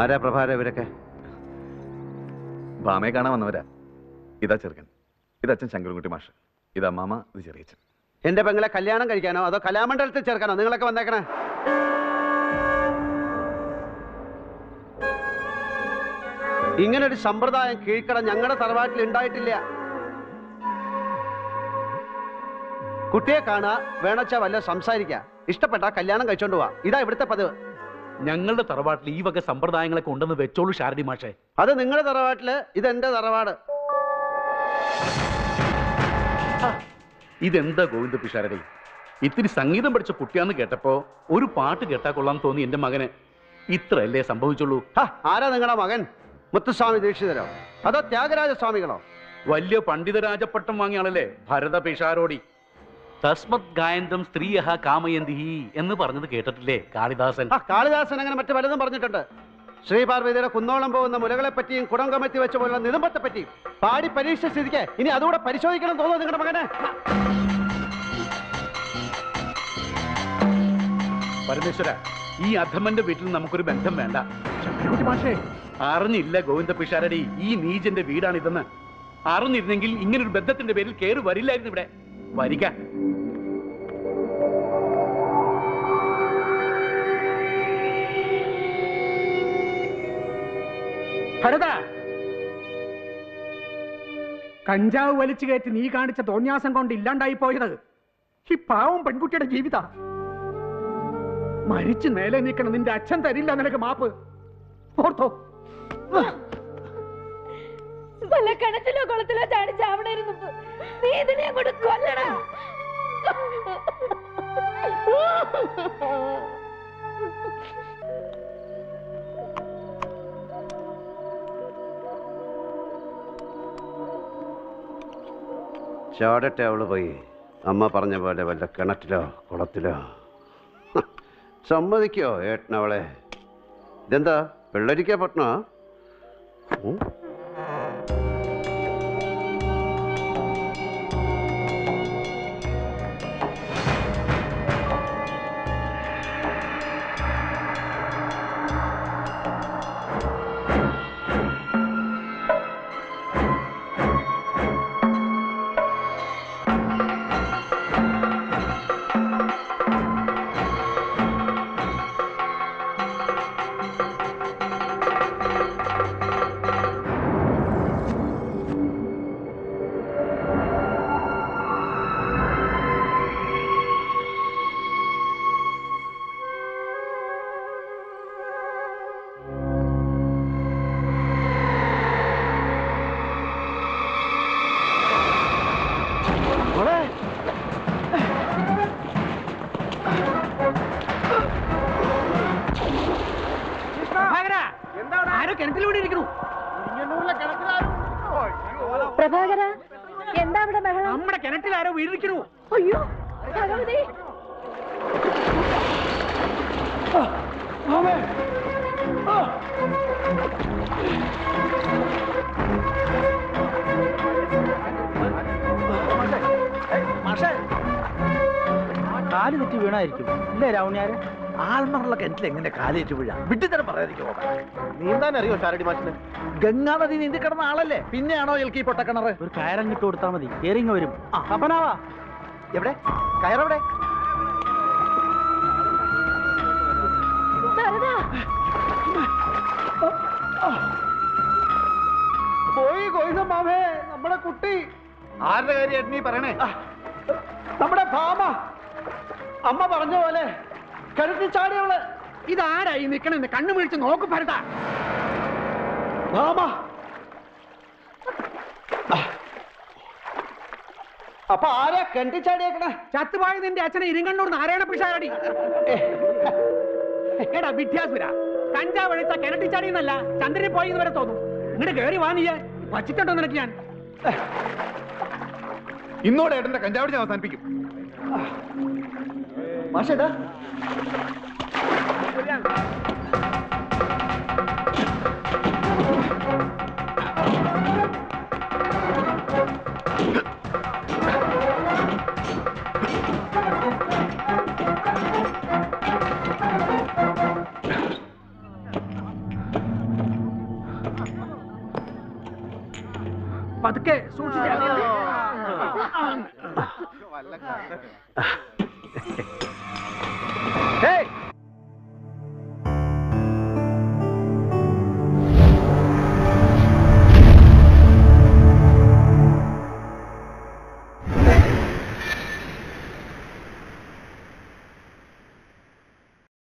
ആരാ പ്രഭാര ഇവരൊക്കെ? ഭാമയെ കാണാൻ വന്നവരാ. ഇതാ ചെറുക്കൻ, ഇത് അച്ഛൻ ശങ്കരൻകുട്ടി മാഷ്, ഇത് അമ്മാമ, ഇത് ചെറിയച്ഛൻ. എന്റെ പെങ്ങളെ കല്യാണം കഴിക്കാനോ അതോ കലാമണ്ഡലത്തിൽ ചേർക്കാനോ നിങ്ങളൊക്കെ വന്നേക്കണേ? ഇങ്ങനൊരു സമ്പ്രദായം കീഴ്ക്കട ഞങ്ങളുടെ തറവാട്ടിൽ ഉണ്ടായിട്ടില്ല. കുട്ടിയെ കാണുക, വേണച്ച വല്ല സംസാരിക്കുക, ഇഷ്ടപ്പെട്ട കല്യാണം കഴിച്ചോണ്ട് പോവാ. ഇതാ ഇവിടുത്തെ പതിവ്. ഞങ്ങളുടെ തറവാട്ടിൽ ഈ വക സമ്പ്രദായങ്ങളൊക്കെ ഉണ്ടെന്ന് വെച്ചോളൂ ഷാരടി മാഷേ. അത് നിങ്ങളുടെ തറവാട്ടില്, ഇതെന്റെ തറവാട്. ഇതെന്താ ഗോവിന്ദ പിഷാരടി, ഇത്തിരി സംഗീതം പഠിച്ച കുട്ടിയാന്ന് കേട്ടപ്പോ ഒരു പാട്ട് കേട്ടാ കൊള്ളാൻ തോന്നി എന്റെ മകന്. ഇത്രയല്ലേ സംഭവിച്ചുള്ളൂ. ആരാ നിങ്ങളുടെ മകൻ? മുത്തുസ്വാമി ദീക്ഷിതരോ അതോ ത്യാഗരാജസ്വാമികളോ? വലിയ പണ്ഡിതരാജപ്പട്ടം വാങ്ങിയ ആളല്ലേ ഭരത പിഷാരോടി. തസ്മത് ഗായന്തം സ്ത്രീയഹ കാമയന്തി എന്ന് പറഞ്ഞത് കേട്ടിട്ടില്ലേ കാളിദാസൻ? കാളിദാസൻ അങ്ങനെ മറ്റു പലതും പറഞ്ഞിട്ടുണ്ട്. ശ്രീപാർവതിയുടെ കുന്നോളം പോകുന്ന മുലകളെ പറ്റിയും കുടം കമത്തി വെച്ച പോലുള്ള നിതമ്പത്തെ പറ്റിയും പാടി പരീക്ഷ സ്ഥിതിക്ക് ഇനി അതുകൂടെ പരിശോധിക്കണം തോന്നുന്നു നിങ്ങളുടെ മകനെ? പരമേശ്വര, ഈ അധമന്റെ വീട്ടിൽ നമുക്കൊരു ബന്ധം വേണ്ട. മാഷേ, അറിഞ്ഞില്ല ഗോവിന്ദ പിഷാരടി ഈ നീജന്റെ വീടാണിതെന്ന്. അറിഞ്ഞിരുന്നെങ്കിൽ ഇങ്ങനൊരു ബന്ധത്തിന്റെ പേരിൽ കേറി വരില്ലായിരുന്നു ഇവിടെ. വരിക. ഭരത, കഞ്ചാവ് വലിച്ചു കയറ്റി നീ കാണിച്ച തോന്യാസം കൊണ്ട് ഇല്ലാണ്ടായി പോയത് ഈ പാവം പെൺകുട്ടിയുടെ ജീവിത. മരിച്ചു മേലെ നിൽക്കണം നിന്റെ അച്ഛൻ തരില്ല നിനക്ക് മാപ്പ്. ഓർത്തോ? വല്ല കിണറ്റിലോ കുളത്തിലോ ചാടി ചാവണായിരുന്നു. നീ ഇതിനെ അങ്ങോട്ട് കൊല്ലണം. ചാടട്ടെ അവള് പോയി. അമ്മ പറഞ്ഞ പോലെ വല്ല കിണറ്റിലോ കുളത്തിലോ. സമ്മതിക്കോ ഏട്ടനവളെ? ഇതെന്താ വെള്ളരിക്ക പട്ടണ? പ്രഭാകര, എന്താ അവിടെ ബഹളം? നമ്മുടെ കിണറ്റിൽ ആരോ വീണിരിക്കണു. അയ്യോ ഭഗവതി! കാല് തെറ്റി വീണായിരിക്കും ഇല്ലേ രാവണിയാര്? ആൾമറുള്ള കിണറ്റിൽ എങ്ങനെ കാലേറ്റ് വീഴാം? വിട്ടിത്തരം പറയാതിരിക്കും. നീന്താൻ അറിയോ ഷാരടി മാഷിന്? ഗംഗാ നദി നീന്തി കിടന്ന ആളല്ലേ, പിന്നെയാണോ എൽക്കി പൊട്ടക്കിണറ്? ഒരു കയറങ്ങിട്ട് കൊടുത്താൽ മതി, കേറിങ്ങ വരും. അപ്പനാവാ എവിടെ? കയറെവിടെ? പോയി കൊയ്ത മാമേ നമ്മുടെ കുട്ടി. ആരുടെ കാര്യം നീ പറയണേ? നമ്മുടെ ഭാമ. അമ്മ പറഞ്ഞ പോലെ കിണറ്റിൽ ചാടിയവള്. ഇതാരായി നിക്കണെന്ന് കണ്ണു വിളിച്ച് നോക്ക് ഭരത. ഭാമ. അപ്പൊ ആരാ കിണറ്റിൽ ചാടിയേക്കണേ? ചത്തുപോയ നിന്റെ അച്ഛനെ ഇരിങ്ങണ്ണൂർ നാരായണ പിഷാരടി. എടാ വിദ്യാസുര, കഞ്ചാവ് അഴിച്ച കിണറ്റിൽ ചാടിയെന്നല്ല ചന്ദ്രനെ പോയി വരെ തോന്നും. ഇങ്ങോട്ട് കയറി വാങ്ങിയ വച്ചിട്ടുണ്ടോ നിനക്ക് ഞാൻ? ഇന്നോടെ ഏട്ടന്റെ കഞ്ചാവടി ഞാൻ അവസാനിപ്പിക്കും. മാഷേട്ടാ Hey!